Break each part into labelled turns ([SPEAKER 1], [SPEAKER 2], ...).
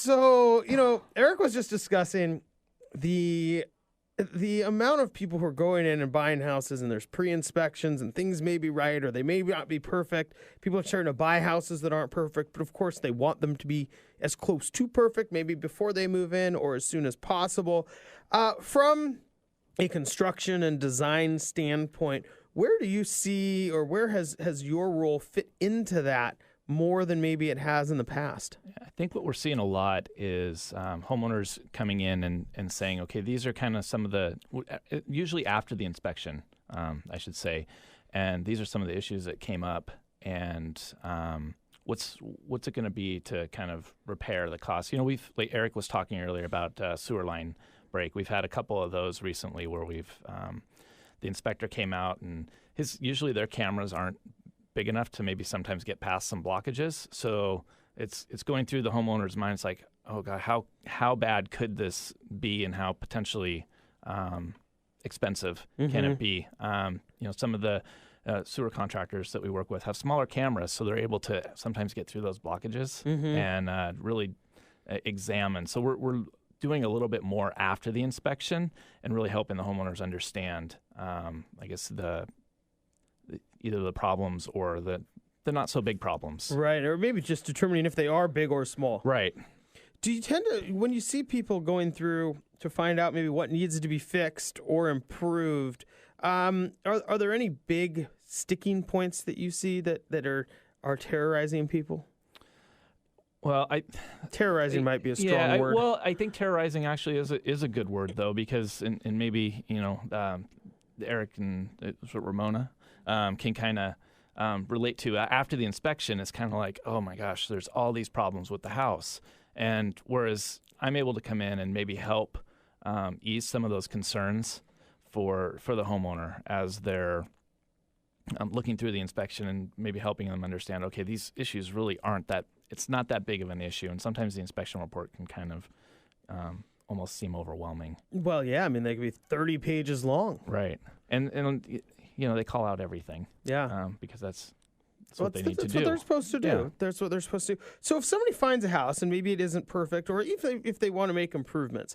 [SPEAKER 1] So, Eric was just discussing the amount of people who are going in and buying houses, and there's pre-inspections and things may be right or they may not be perfect. People are starting to buy houses that aren't perfect, but of course they want them to be as close to perfect, maybe before they move in or as soon as possible. From a construction and design standpoint, where do you see, or where has your role fit into that more than maybe it has in the past?
[SPEAKER 2] I think what we're seeing a lot is homeowners coming in and saying, okay, these are kind of some of the, usually after the inspection, I should say, and these are some of the issues that came up, and what's it going to be to kind of repair the cost? Like Eric was talking earlier about sewer line break. We've had a couple of those recently where the inspector came out, and usually their cameras aren't big enough to maybe sometimes get past some blockages. So it's going through the homeowner's mind. It's like, oh God, how bad could this be, and how potentially expensive can it be? Some of the sewer contractors that we work with have smaller cameras, so they're able to sometimes get through those blockages and really examine. So we're doing a little bit more after the inspection and really helping the homeowners understand, I guess, either the problems or the not so big problems.
[SPEAKER 1] Right, or maybe just determining if they are big or small.
[SPEAKER 2] Right.
[SPEAKER 1] Do you tend to, when you see people going through to find out maybe what needs to be fixed or improved, are there any big sticking points that you see that are terrorizing people?
[SPEAKER 2] Well,
[SPEAKER 1] terrorizing might be a strong word.
[SPEAKER 2] Well, I think terrorizing actually is a good word, though, because and maybe Eric and Ramona can kind of relate to after the inspection. It's kind of like, oh my gosh, there's all these problems with the house, and whereas I'm able to come in and maybe help ease some of those concerns for the homeowner as they're looking through the inspection and maybe helping them understand, okay, these issues really aren't that. It's not that big of an issue, and sometimes the inspection report can kind of almost seem overwhelming.
[SPEAKER 1] Well, yeah, I mean, they could be 30 pages long.
[SPEAKER 2] Right, and they call out everything.
[SPEAKER 1] Yeah,
[SPEAKER 2] because that's what they need to do.
[SPEAKER 1] That's what they're supposed to do.
[SPEAKER 2] Yeah.
[SPEAKER 1] That's what they're supposed to do. So if somebody finds a house and maybe it isn't perfect, or if they want to make improvements,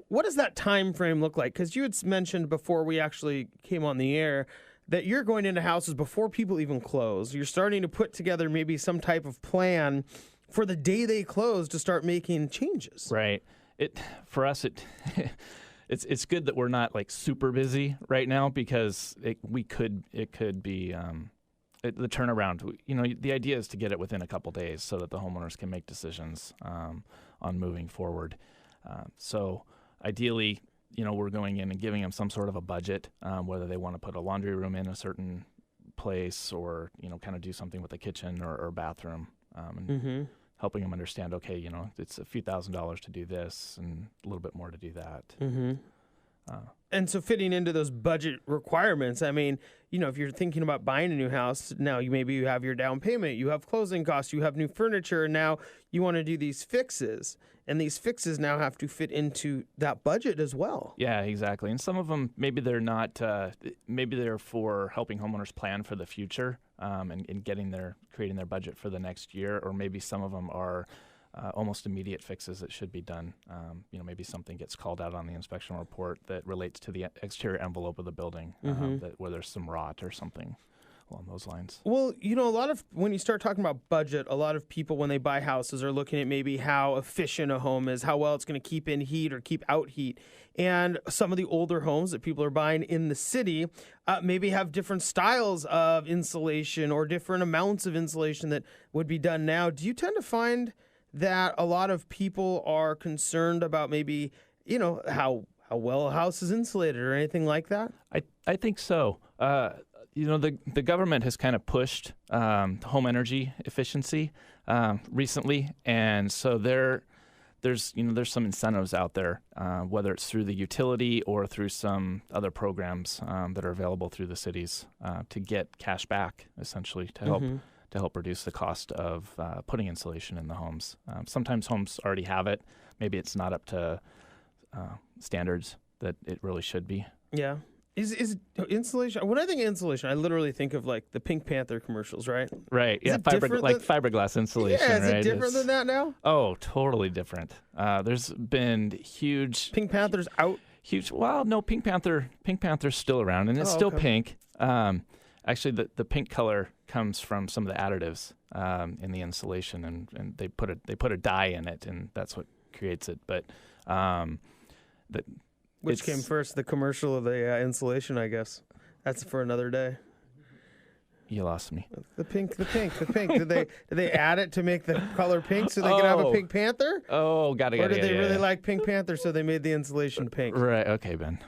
[SPEAKER 1] what does that time frame look like? Because you had mentioned before we actually came on the air that you're going into houses before people even close. You're starting to put together maybe some type of plan for the day they close to start making changes.
[SPEAKER 2] Right. For us, it's good that we're not like super busy right now, because it could be the turnaround. The idea is to get it within a couple days so that the homeowners can make decisions on moving forward. So ideally, we're going in and giving them some sort of a budget, whether they want to put a laundry room in a certain place or, kind of do something with the kitchen or bathroom, and helping them understand, okay, it's a few $1,000s to do this and a little bit more to do that.
[SPEAKER 1] And so fitting into those budget requirements, I mean, if you're thinking about buying a new house, now you have your down payment, you have closing costs, you have new furniture, and now you want to do these fixes. And these fixes now have to fit into that budget as well.
[SPEAKER 2] Yeah, exactly. And some of them, maybe they're not, maybe they're for helping homeowners plan for the future and creating their budget for the next year. Or maybe some of them are almost immediate fixes that should be done. Maybe something gets called out on the inspection report that relates to the exterior envelope of the building, where there's some rot or something along those lines.
[SPEAKER 1] Well, when you start talking about budget, a lot of people, when they buy houses, are looking at maybe how efficient a home is, how well it's going to keep in heat or keep out heat. And some of the older homes that people are buying in the city maybe have different styles of insulation or different amounts of insulation that would be done now. Do you tend to find that a lot of people are concerned about maybe, how well a house is insulated or anything like that?
[SPEAKER 2] I think so. The government has kind of pushed home energy efficiency recently, and so there's some incentives out there, whether it's through the utility or through some other programs that are available through the cities to get cash back, essentially, to help reduce the cost of putting insulation in the homes. Sometimes homes already have it. Maybe it's not up to standards that it really should be.
[SPEAKER 1] Yeah. Is insulation? When I think of insulation, I literally think of like the Pink Panther commercials, right?
[SPEAKER 2] Right.
[SPEAKER 1] Is
[SPEAKER 2] Yeah.
[SPEAKER 1] it different
[SPEAKER 2] Fiberglass insulation.
[SPEAKER 1] Yeah, is
[SPEAKER 2] right?
[SPEAKER 1] it different than that now?
[SPEAKER 2] Oh, totally different. There's been huge.
[SPEAKER 1] Pink Panther's out.
[SPEAKER 2] Huge. Well, no, Pink Panther's still around, and it's still
[SPEAKER 1] okay.
[SPEAKER 2] pink. Actually, the pink color comes from some of the additives in the insulation, and they put a dye in it, and that's what creates it. But
[SPEAKER 1] Which came first, the commercial or the insulation? I guess that's for another day.
[SPEAKER 2] You lost me.
[SPEAKER 1] The pink. Did they add it to make the color pink so they could have a Pink Panther?
[SPEAKER 2] Oh, got it.
[SPEAKER 1] Or did they really like Pink Panther so they made the insulation pink?
[SPEAKER 2] Right. Okay, Ben.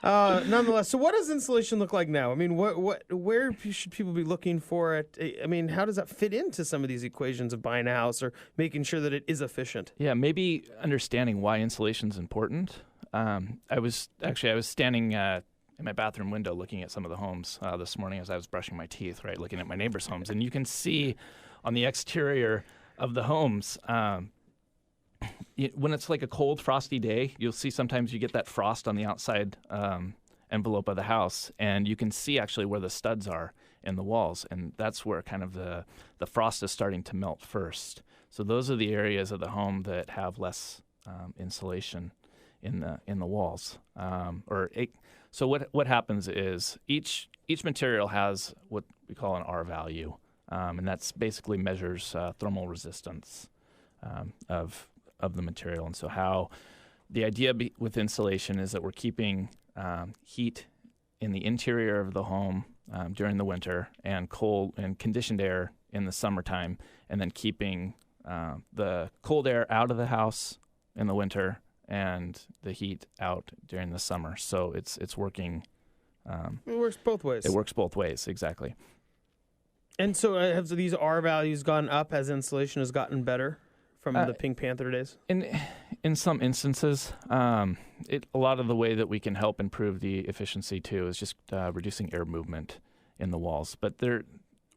[SPEAKER 1] Nonetheless, so what does insulation look like now? I mean, where should people be looking for it? I mean, how does that fit into some of these equations of buying a house or making sure that it is efficient?
[SPEAKER 2] Yeah, maybe understanding why insulation is important. I was standing in my bathroom window looking at some of the homes this morning as I was brushing my teeth, right, looking at my neighbors' homes, and you can see on the exterior of the homes. When it's like a cold, frosty day, you'll see sometimes you get that frost on the outside envelope of the house, and you can see actually where the studs are in the walls, and that's where kind of the frost is starting to melt first. So those are the areas of the home that have less insulation in the walls. So what happens is each material has what we call an R value, and that's basically measures thermal resistance of the material. And so how the idea with insulation is that we're keeping heat in the interior of the home during the winter and cold and conditioned air in the summertime, and then keeping the cold air out of the house in the winter and the heat out during the summer. So it's working.
[SPEAKER 1] It works both ways.
[SPEAKER 2] It works both ways, exactly.
[SPEAKER 1] And so have these R values gone up as insulation has gotten better from the Pink Panther days?
[SPEAKER 2] In some instances, a lot of the way that we can help improve the efficiency too is just reducing air movement in the walls. But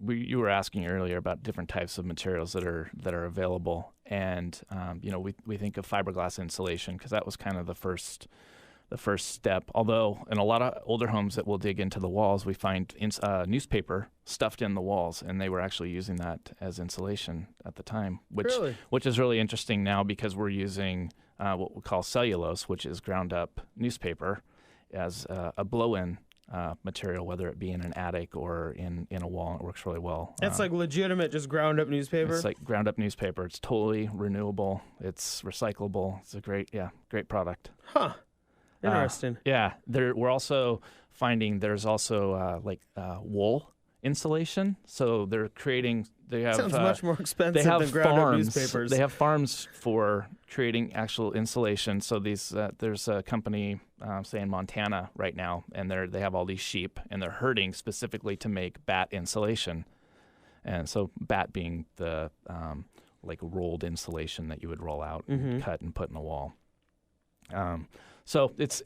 [SPEAKER 2] you were asking earlier about different types of materials that are available, and we think of fiberglass insulation because that was kind of the first step. Although in a lot of older homes that we'll dig into the walls, we find newspaper stuffed in the walls, and they were actually using that as insulation at the time, which is really interesting now because we're using what we call cellulose, which is ground up newspaper, as a blow-in material, whether it be in an attic or in a wall. It works really well.
[SPEAKER 1] That's like legitimate, just ground up newspaper?
[SPEAKER 2] It's like ground up newspaper. It's totally renewable. It's recyclable. It's a great product.
[SPEAKER 1] Huh. Interesting.
[SPEAKER 2] We're also finding there's also wool insulation. So they're creating. They have
[SPEAKER 1] sounds much more expensive than ground up newspapers.
[SPEAKER 2] They have farms for creating actual insulation. So there's a company, say in Montana right now, and they have all these sheep, and they're herding specifically to make bat insulation. And so bat being the rolled insulation that you would roll out, and cut, and put in a wall. So it's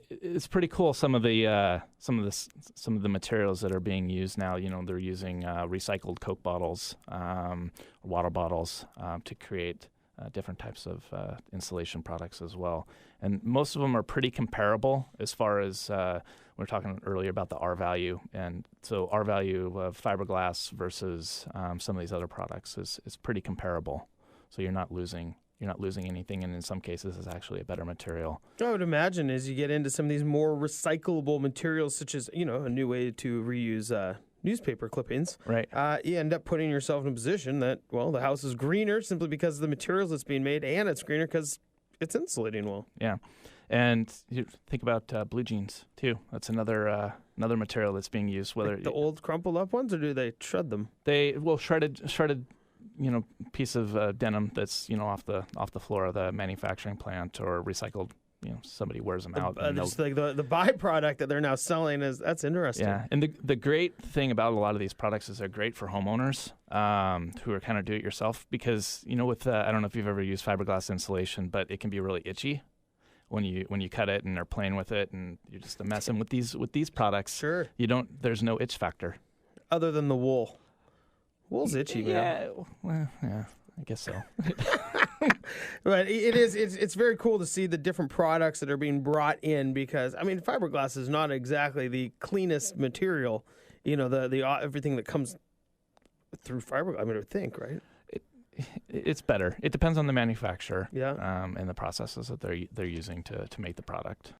[SPEAKER 2] pretty cool. Some of the materials that are being used now. They're using recycled Coke bottles, water bottles to create different types of insulation products as well. And most of them are pretty comparable as far as we were talking earlier about the R value. And so R value of fiberglass versus some of these other products is pretty comparable. So you're not losing anything, and in some cases it's actually a better material.
[SPEAKER 1] I would imagine as you get into some of these more recyclable materials, such as, a new way to reuse newspaper clippings,
[SPEAKER 2] right?
[SPEAKER 1] You end up putting yourself in a position that, the house is greener simply because of the materials that's being made, and it's greener because it's insulating well. Yeah.
[SPEAKER 2] And you think about blue jeans too. That's another material that's being used. Whether
[SPEAKER 1] the old crumpled up ones, or do they shred them?
[SPEAKER 2] Shredded piece of denim that's off the floor of the manufacturing plant, or recycled. Somebody wears them out.
[SPEAKER 1] Just like the byproduct that they're now selling that's interesting.
[SPEAKER 2] Yeah, and the great thing about a lot of these products is they're great for homeowners who are kind of do-it-yourself, because with I don't know if you've ever used fiberglass insulation, but it can be really itchy when you cut it and are playing with it, and you're just messing with these products.
[SPEAKER 1] Sure.
[SPEAKER 2] There's no itch factor.
[SPEAKER 1] Other than the wool. Wool's itchy, man.
[SPEAKER 2] Yeah, well, yeah, I guess so.
[SPEAKER 1] But it's very cool to see the different products that are being brought in because, I mean, fiberglass is not exactly the cleanest material. You know, the everything that comes through fiberglass, I mean, I would think, right?
[SPEAKER 2] It's better. It depends on the manufacturer,
[SPEAKER 1] Yeah.
[SPEAKER 2] and the processes that they're using to make the product.